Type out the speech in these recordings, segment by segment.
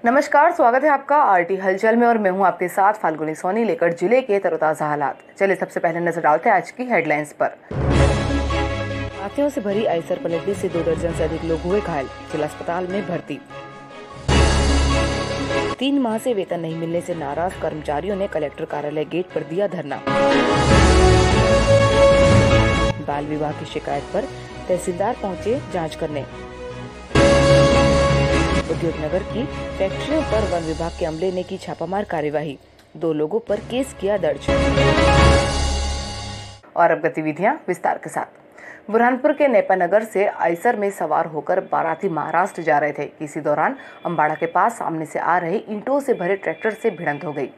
नमस्कार, स्वागत है आपका आरटी हलचल में और मैं हूं आपके साथ फाल्गुनी सोनी लेकर जिले के तरोताजा हालात। चलिए सबसे पहले नजर डालते हैं आज की हेडलाइंस पर। हाथियों से भरी आयसर पलटने से 2 दर्जन से अधिक लोग हुए घायल, जिला अस्पताल में भर्ती। 3 माह से वेतन नहीं मिलने से नाराज कर्मचारियों ने कलेक्टर कार्यालय गेट पर दिया धरना। बाल विवाह की शिकायत पर तहसीलदार पहुंचे जांच करने। उद्योग नगर की फैक्ट्रियों पर वन विभाग के अमले ने की छापामार कार्यवाही, 2 लोगों पर केस किया दर्ज। और अब गतिविधियां विस्तार के साथ। बुरहानपुर के नेपानगर से आयसर में सवार होकर बाराती महाराष्ट्र जा रहे थे। इसी दौरान अम्बाड़ा के पास सामने से आ रहे ईंटों से भरे ट्रैक्टर से भिड़ंत हो गई।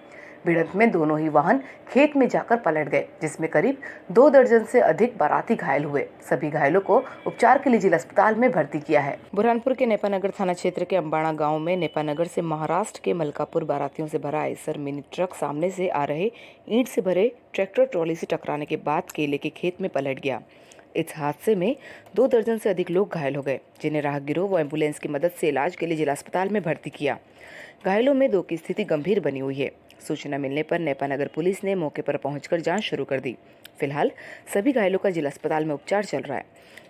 भिड़ंत में दोनों ही वाहन खेत में जाकर पलट गए, जिसमें करीब 2 दर्जन से अधिक बाराती घायल हुए। सभी घायलों को उपचार के लिए जिला अस्पताल में भर्ती किया है। बुरहानपुर के नेपानगर थाना क्षेत्र के अम्बाड़ा गांव में नेपानगर से महाराष्ट्र के मलकापुर बारातियों से भरा आयसर मिनी ट्रक सामने से आ रहे ईंट से भरे ट्रैक्टर ट्रॉली से टकराने के बाद केले के खेत में पलट गया। इस हादसे में 2 दर्जन से अधिक लोग घायल हो गए, जिन्हें राहगीरों व एम्बुलेंस की मदद से इलाज के लिए जिला अस्पताल में भर्ती किया। घायलों में 2 की स्थिति गंभीर बनी हुई है। सूचना मिलने पर नेपानगर पुलिस ने मौके पर पहुंचकर जांच शुरू कर दी। फिलहाल सभी घायलों का जिला अस्पताल में उपचार चल रहा है।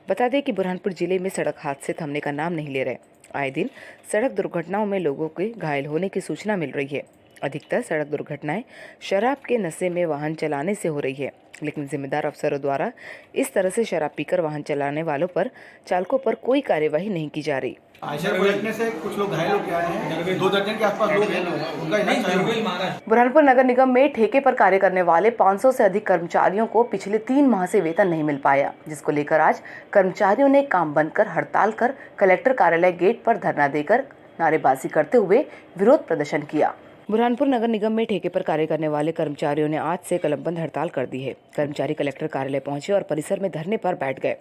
बता दें कि बुरहानपुर जिले में सड़क हादसे थमने का नाम नहीं ले रहे। आए दिन सड़क दुर्घटनाओं में लोगों के घायल होने की सूचना मिल रही है। अधिकतर सड़क दुर्घटनाएं शराब के नशे में वाहन चलाने से हो रही है, लेकिन जिम्मेदार अफसरों द्वारा इस तरह से शराब पीकर वाहन चलाने वालों पर चालकों पर कोई कार्यवाही नहीं की जा रही। आयसर पलटने से कुछ लोग घायल होकर आए हैं, 2 दर्जन के आसपास लोग हैं, उनका इलाज चालू है। बुरहानपुर नगर निगम में ठेके पर कार्य करने वाले 500 से अधिक कर्मचारियों को पिछले 3 माह से वेतन नहीं मिल पाया, जिसको लेकर आज कर्मचारियों ने काम बंद कर हड़ताल कर कलेक्टर कार्यालय गेट पर धरना देकर नारेबाजी करते हुए विरोध प्रदर्शन किया। बुरहानपुर नगर निगम में ठेके पर कार्य करने वाले कर्मचारियों ने आज से कलमबंद हड़ताल कर दी है। कर्मचारी कलेक्टर कार्यालय पहुंचे और परिसर में धरने पर बैठ गए,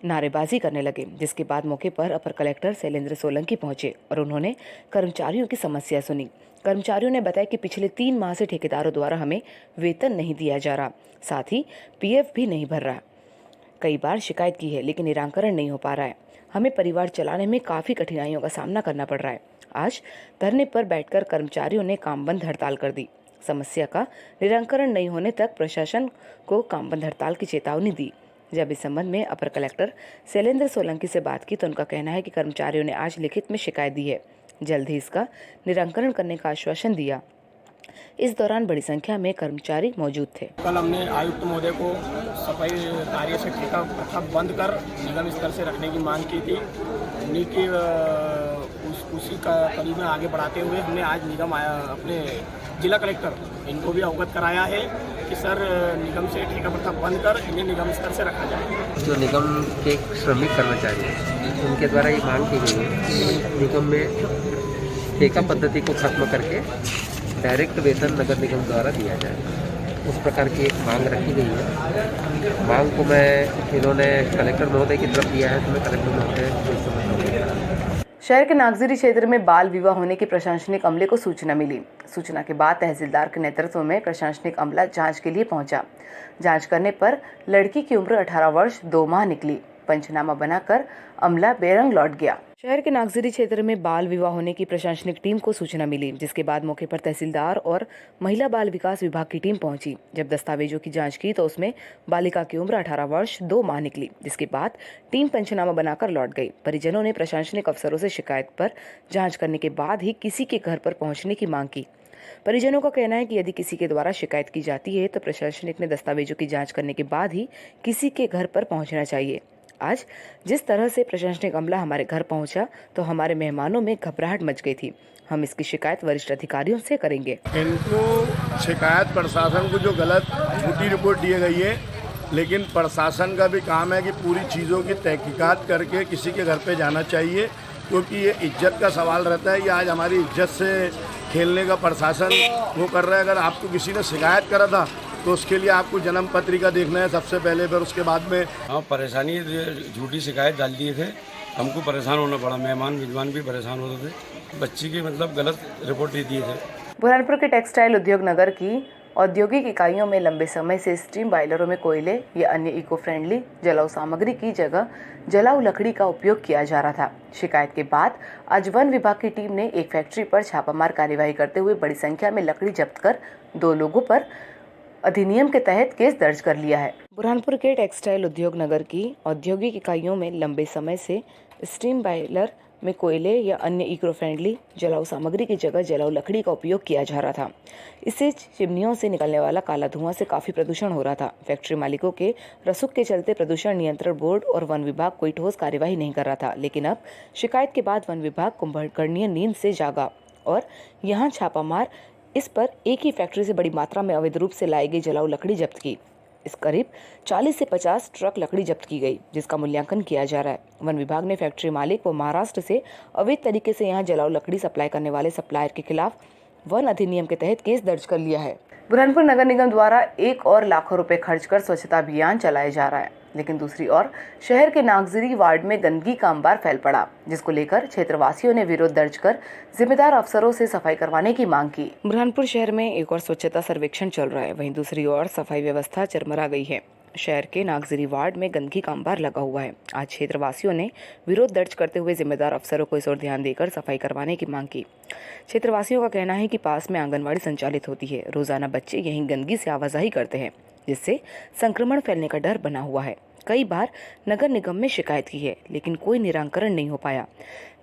नारेबाजी करने लगे, जिसके बाद मौके पर अपर कलेक्टर शैलेंद्र सोलंकी पहुंचे और उन्होंने कर्मचारियों की समस्या सुनी। कर्मचारियों ने बताया कि पिछले 3 माह से ठेकेदारों द्वारा हमें वेतन नहीं दिया जा रहा, साथ ही पीएफ भी नहीं भर रहा। कई बार शिकायत की है, लेकिन निराकरण नहीं हो पा रहा है। हमें परिवार चलाने में काफ़ी कठिनाइयों का सामना करना पड़ रहा है। आज धरने पर बैठकर कर्मचारियों ने काम बंद हड़ताल कर दी। समस्या का निराकरण नहीं होने तक प्रशासन को काम बंद हड़ताल की चेतावनी दी। जब इस संबंध में अपर कलेक्टर शैलेंद्र सोलंकी से बात की तो उनका कहना है कि कर्मचारियों ने आज लिखित में शिकायत दी है, जल्द ही इसका निराकरण करने का आश्वासन दिया। इस दौरान बड़ी संख्या में कर्मचारी मौजूद थे। कल हमने आयुक्त महोदय को सफाई कार्य से ठेका प्रथा बंद कर निगम स्तर से रखने की मांग की थी। उन्हीं की उसी का कड़ी में आगे बढ़ाते हुए हमने आज निगम अपने जिला कलेक्टर इनको भी अवगत कराया है कि सर निगम से ठेका प्रथा बंद कर इन्हें निगम स्तर से रखा जाए। जो निगम के श्रमिक कर्मचारी हैं उनके द्वारा ये मांग की गई है कि निगम में ठेका पद्धति को खत्म करके डायरेक्ट वेतन नगर निगम द्वारा दिया जाए। उस प्रकार की एक मांग रखी गई है। मांग को इन्होंने कलेक्टर महोदय की तरफ दिया है, तो मैं कलेक्टर महोदय को समझ। शहर के नागजिरी क्षेत्र में बाल विवाह होने की प्रशासनिक अमले को सूचना मिली। सूचना के बाद तहसीलदार के नेतृत्व में प्रशासनिक अमला जांच के लिए पहुंचा। जांच करने पर लड़की की उम्र 18 वर्ष 2 माह निकली। पंचनामा बनाकर अमला बेरंग लौट गया। शहर के नागजिरी क्षेत्र में बाल विवाह होने की प्रशासनिक टीम को सूचना मिली, जिसके बाद मौके पर तहसीलदार और महिला बाल विकास विभाग की टीम पहुंची। जब दस्तावेजों की जांच की तो उसमें बालिका की उम्र 18 वर्ष 2 माह निकली, जिसके बाद टीम पंचनामा बनाकर लौट गई। परिजनों ने प्रशासनिक अफसरों से शिकायत पर जाँच करने के बाद ही किसी के घर पर पहुँचने की मांग की। परिजनों का कहना है कि यदि किसी के द्वारा शिकायत की जाती है तो प्रशासनिक ने दस्तावेजों की जाँच करने के बाद ही किसी के घर पर पहुँचना चाहिए। आज जिस तरह से प्रशासनिक अमला हमारे घर पहुंचा तो हमारे मेहमानों में घबराहट मच गई थी। हम इसकी शिकायत वरिष्ठ अधिकारियों से करेंगे। इनको शिकायत प्रशासन को जो गलत झूठी रिपोर्ट दी गई है, लेकिन प्रशासन का भी काम है कि पूरी चीज़ों की तहकीकात करके किसी के घर पे जाना चाहिए, क्योंकि ये इज्जत का सवाल रहता है। ये आज हमारी इज्जत से खेलने का प्रशासन वो कर रहा है। अगर आपको किसी ने शिकायत करा था तो उसके लिए आपको जन्म पत्रिका देखना है सबसे पहले, फिर उसके बाद में। हाँ, परेशानी झूठी शिकायत डाल दिए थे, हमको परेशान होना पड़ा। मेहमान मेजबान भी परेशान होते थे, बच्ची की गलत रिपोर्ट दे दिए थे। बुरहानपुर के टेक्सटाइल उद्योग नगर की औद्योगिक इकाइयों में लंबे समय से स्टीम बॉयलरों में कोयले या अन्य इको फ्रेंडली जलाऊ सामग्री की जगह जलाऊ लकड़ी का उपयोग किया जा रहा था। शिकायत के बाद आज वन विभाग की टीम ने एक फैक्ट्री पर छापामार कार्यवाही करते हुए बड़ी संख्या में लकड़ी जब्त कर 2 लोगों पर अधिनियम के तहत केस दर्ज कर लिया है। बुरहानपुर के टेक्सटाइल उद्योग नगर की औद्योगिक इकाइयों में लंबे समय से स्टीम बॉयलर में कोयले या अन्य इको फ्रेंडली जलाऊ सामग्री की जगह जलाऊ लकड़ी का उपयोग किया जा रहा था। इससे चिमनियों से निकलने वाला काला धुआं से काफी प्रदूषण हो रहा था। फैक्ट्री मालिकों के रसूख के चलते प्रदूषण नियंत्रण बोर्ड और वन विभाग कोई ठोस कार्यवाही नहीं कर रहा था, लेकिन अब शिकायत के बाद वन विभाग कुंभकर्णीय नींद से जागा और यहाँ छापा मार इस पर एक ही फैक्ट्री से बड़ी मात्रा में अवैध रूप से लाई गई जलाऊ लकड़ी जब्त की। इस करीब 40 से 50 ट्रक लकड़ी जब्त की गई, जिसका मूल्यांकन किया जा रहा है। वन विभाग ने फैक्ट्री मालिक व महाराष्ट्र से अवैध तरीके से यहां जलाऊ लकड़ी सप्लाई करने वाले सप्लायर के खिलाफ वन अधिनियम के तहत केस दर्ज कर लिया है। बुरहानपुर नगर निगम द्वारा एक और लाखों रुपए खर्च कर स्वच्छता अभियान चलाया जा रहा है, लेकिन दूसरी ओर शहर के नागजरी वार्ड में गंदगी का अंबार फैल पड़ा, जिसको लेकर क्षेत्रवासियों ने विरोध दर्ज कर जिम्मेदार अफसरों से सफाई करवाने की मांग की। बुरहानपुर शहर में एक और स्वच्छता सर्वेक्षण चल रहा है, वहीं दूसरी ओर सफाई व्यवस्था चरमरा गई है। शहर के नागजरी वार्ड में गंदगी का अंबार लगा हुआ है। आज क्षेत्रवासियों ने विरोध दर्ज करते हुए जिम्मेदार अफसरों को इस ओर ध्यान देकर सफाई करवाने की मांग की। क्षेत्रवासियों का कहना है कि पास में आंगनवाड़ी संचालित होती है, रोजाना बच्चे यहीं गंदगी से आवाजाही करते हैं, जिससे संक्रमण फैलने का डर बना हुआ है। कई बार नगर निगम में शिकायत की है, लेकिन कोई निराकरण नहीं हो पाया।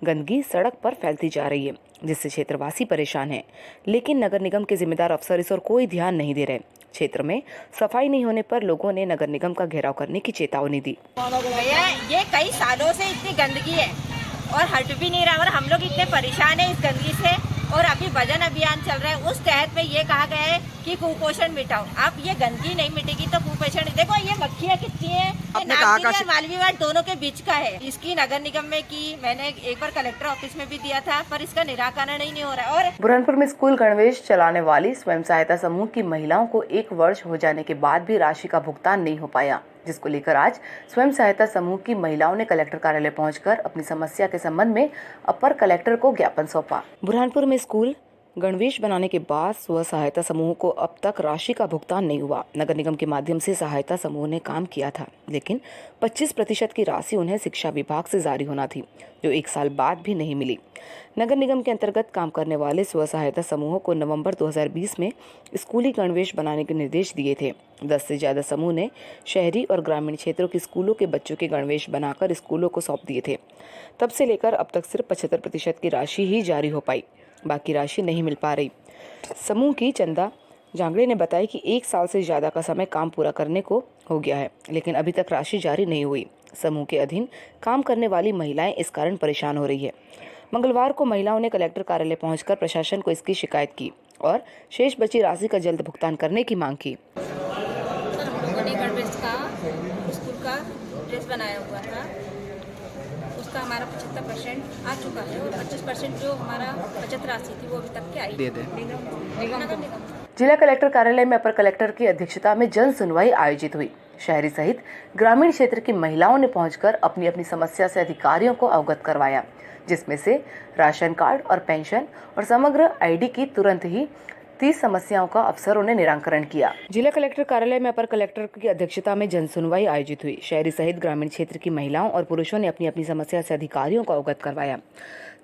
गंदगी सड़क पर फैलती जा रही है, जिससे क्षेत्रवासी परेशान हैं, लेकिन नगर निगम के जिम्मेदार अफसर इस ओर कोई ध्यान नहीं दे रहे। क्षेत्र में सफाई नहीं होने पर लोगों ने नगर निगम का घेराव करने की चेतावनी दी। भैया ये कई सालों से इतनी गंदगी है और हट भी नहीं रहा, और हम लोग इतने परेशान हैं इस गंदगी से। और अभी वजन अभियान चल रहा है, उस तहत में ये कहा गया है कि कुपोषण मिटाओ। अब ये गंदगी नहीं मिटेगी तो कुपोषण, देखो ये मक्खियाँ कितनी है, नागजरी और मालवी वार्ड दोनों के बीच का है। इसकी नगर निगम में की मैंने एक बार कलेक्टर ऑफिस में भी दिया था, पर इसका निराकरण ही नहीं हो रहा है। और बुरहानपुर में स्कूल गणवेश चलाने वाली स्वयं सहायता समूह की महिलाओं को 1 वर्ष हो जाने के बाद भी राशि का भुगतान नहीं हो पाया, जिसको लेकर आज स्वयं सहायता समूह की महिलाओं ने कलेक्टर कार्यालय पहुंचकर अपनी समस्या के संबंध में अपर कलेक्टर को ज्ञापन सौंपा। बुरहानपुर में स्कूल गणवेश बनाने के बाद स्व सहायता समूह को अब तक राशि का भुगतान नहीं हुआ। नगर निगम के माध्यम से सहायता समूह ने काम किया था, लेकिन 25% की राशि उन्हें शिक्षा विभाग से जारी होना थी, जो 1 साल बाद भी नहीं मिली। नगर निगम के अंतर्गत काम करने वाले स्व सहायता समूहों को नवंबर 2020 में स्कूली गणवेश बनाने के निर्देश दिए थे। 10 से ज्यादा समूह ने शहरी और ग्रामीण क्षेत्रों के स्कूलों के बच्चों के गणवेश बनाकर स्कूलों को सौंप दिए थे। तब से लेकर अब तक सिर्फ 75% की राशि ही जारी हो पाई, बाकी राशि नहीं मिल पा रही। समूह की चंदा जांगड़े ने बताया कि 1 साल से ज्यादा का समय काम पूरा करने को हो गया है, लेकिन अभी तक राशि जारी नहीं हुई। समूह के अधीन काम करने वाली महिलाएं इस कारण परेशान हो रही है। मंगलवार को महिलाओं ने कलेक्टर कार्यालय पहुंचकर प्रशासन को इसकी शिकायत की और शेष बची राशि का जल्द भुगतान करने की मांग की। गणवेश का स्कूल का ड्रेस बनाया हुआ था, उसका हमारा 75% आ चुका है और 25% जो हमारा बचत राशि थी वो अभी तक के आई दे दे। जिला कलेक्टर कार्यालय में अपर कलेक्टर की अध्यक्षता में जन सुनवाई आयोजित हुई। शहरी सहित ग्रामीण क्षेत्र की महिलाओं ने पहुंचकर अपनी अपनी समस्या से अधिकारियों को अवगत करवाया, जिसमें से राशन कार्ड और पेंशन और समग्र आईडी की तुरंत ही 30 समस्याओं का अफसरों ने निराकरण किया। जिला कलेक्टर कार्यालय में अपर कलेक्टर की अध्यक्षता में जन सुनवाई आयोजित हुई। शहरी सहित ग्रामीण क्षेत्र की महिलाओं और पुरुषों ने अपनी अपनी समस्या से अधिकारियों को अवगत करवाया।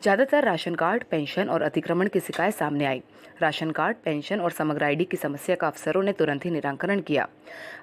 ज्यादातर राशन कार्ड, पेंशन और अतिक्रमण की शिकायत सामने आई। राशन कार्ड, पेंशन और समग्र आईडी की समस्या का अफसरों ने तुरंत ही निराकरण किया।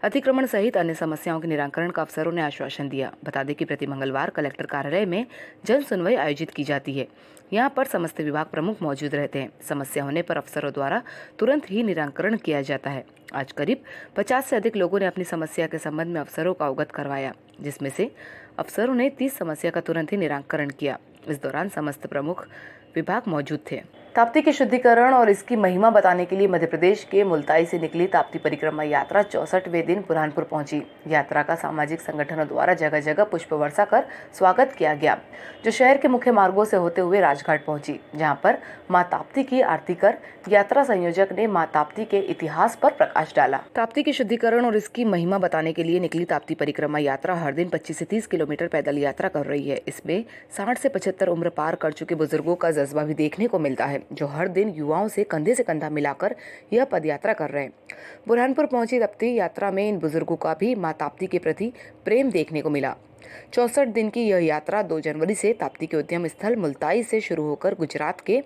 अतिक्रमण सहित अन्य समस्याओं के निराकरण का अफसरों ने आश्वासन दिया। बता दें कि प्रति मंगलवार कलेक्टर कार्यालय में जन सुनवाई आयोजित की जाती है। यहाँ पर समस्त विभाग प्रमुख मौजूद रहते हैं। समस्या होने पर अफसरों द्वारा तुरंत ही निराकरण किया जाता है। आज करीब 50 से अधिक लोगों ने अपनी समस्या के संबंध में अफसरों को अवगत करवाया, जिसमें से अफसरों ने 30 समस्या का तुरंत ही निराकरण किया। इस दौरान समस्त प्रमुख विभाग मौजूद थे। ताप्ती के शुद्धिकरण और इसकी महिमा बताने के लिए मध्य प्रदेश के मुल्ताई से निकली ताप्ती परिक्रमा यात्रा 64वें दिन बुरहानपुर पहुंची। यात्रा का सामाजिक संगठनों द्वारा जगह जगह पुष्प वर्षा कर स्वागत किया गया, जो शहर के मुख्य मार्गों से होते हुए राजघाट पहुंची, जहां पर मां ताप्ती की आरती कर यात्रा संयोजक ने मां ताप्ती के इतिहास पर प्रकाश डाला। ताप्ती के शुद्धिकरण और इसकी महिमा बताने के लिए निकली ताप्ती परिक्रमा यात्रा हर दिन 25 से 30 किलोमीटर पैदल यात्रा कर रही है। इसमें 60 से 75 उम्र पार कर चुके बुजुर्गों का जज्बा भी देखने को मिलता है। जो हर दिन युवाओं से कंधे से कंधा मिलाकर यह पदयात्रा कर रहे हैं। बुरहानपुर पहुंची ताप्ती यात्रा में इन बुजुर्गों का भी मां ताप्ती के प्रति प्रेम देखने को मिला। 64 दिन की यह यात्रा 2 जनवरी से ताप्ती के उद्यम स्थल मुल्ताई से शुरू होकर गुजरात के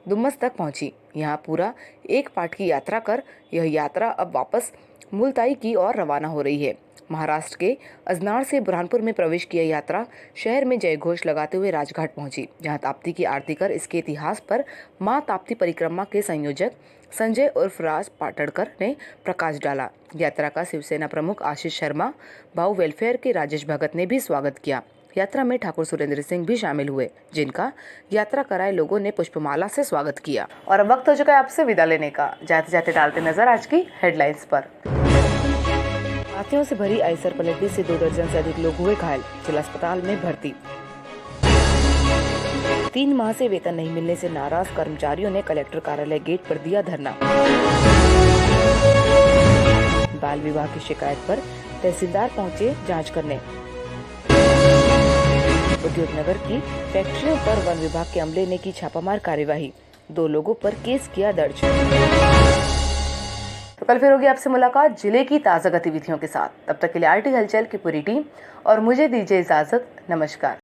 दुम्मस तक पहुंची। यहां पूरा एक पाठ की यात्रा कर यह यात्रा अब वापस मुल्ताई की ओर रवाना हो रही है। महाराष्ट्र के अजनार से बुरहानपुर में प्रवेश किया यात्रा शहर में जय घोष लगाते हुए राजघाट पहुंची, जहां ताप्ती की आरती कर इसके इतिहास पर मां ताप्ती परिक्रमा के संयोजक संजय उर्फ राज पाटड़कर ने प्रकाश डाला। यात्रा का शिवसेना प्रमुख आशीष शर्मा, भाऊ वेलफेयर के राजेश भगत ने भी स्वागत किया। यात्रा में ठाकुर सुरेंद्र सिंह भी शामिल हुए, जिनका यात्रा कराए लोगों ने पुष्पमाला से स्वागत किया। और अब वक्त हो चुका है आपसे विदा लेने का। जाते जाते डालते नजर आज की हेडलाइंस पर। हाथियों से भरी आयसर पलटने से 2 दर्जन से अधिक लोग हुए घायल, जिला अस्पताल में भर्ती। 3 माह से वेतन नहीं मिलने से नाराज कर्मचारियों ने कलेक्टर कार्यालय गेट पर दिया धरना। बाल विवाह की शिकायत पर तहसीलदार पहुंचे जांच करने। उद्योग नगर की फैक्ट्रियों पर वन विभाग के अमले ने की छापामार कार्यवाही, 2 लोगों पर केस किया दर्ज। तो कल फिर होगी आपसे मुलाकात जिले की ताज़ा गतिविधियों के साथ। तब तक के लिए आरटी हलचल की पूरी टीम और मुझे दीजिए इजाजत। नमस्कार।